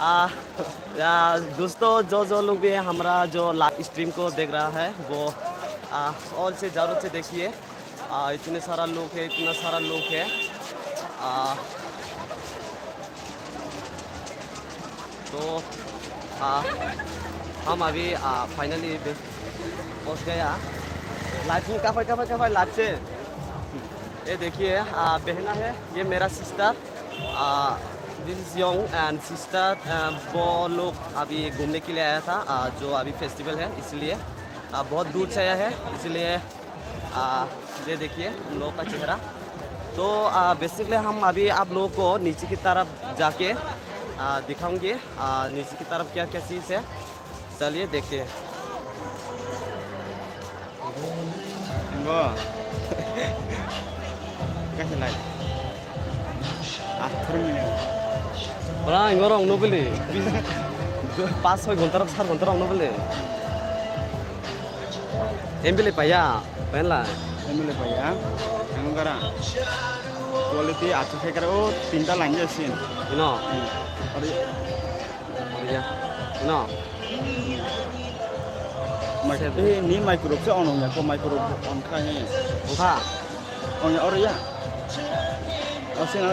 आ, दोस्तों जो लोग भी हमारा जो लाइव स्ट्रीम को देख रहा है वो ऑल से ज़रूर से देखिए। इतने सारा लोग है, इतना सारा लोग है। आ, तो आ, हम अभी फाइनली पहुंच गया लाइव में। कहाँ लाइव से ये देखिए बहना है, ये मेरा sister. This is Yong and sister. वो लोग अभी घूमने के लिए आया था जो अभी फेस्टिवल है, इसलिए बहुत दूर से आया है, इसलिए ये देखिए उन लोगों का चेहरा। तो बेसिकली हम अभी आप लोगों को नीचे की तरफ जाके दिखाऊंगे नीचे की तरफ क्या क्या चीज़ है। चलिए देखते हैं। कैसे like orang ngorong no beli 5-6 घंटा 4 घंटा no beli em beli paya pen lah MLA भैया हम करा क्वालिटी अच्छा से करो तीनटा लाइन जैसे ino और ya ino ini micro से ऑन हो गया को माइक्रो ऑन का है buka ऑन और या और से ना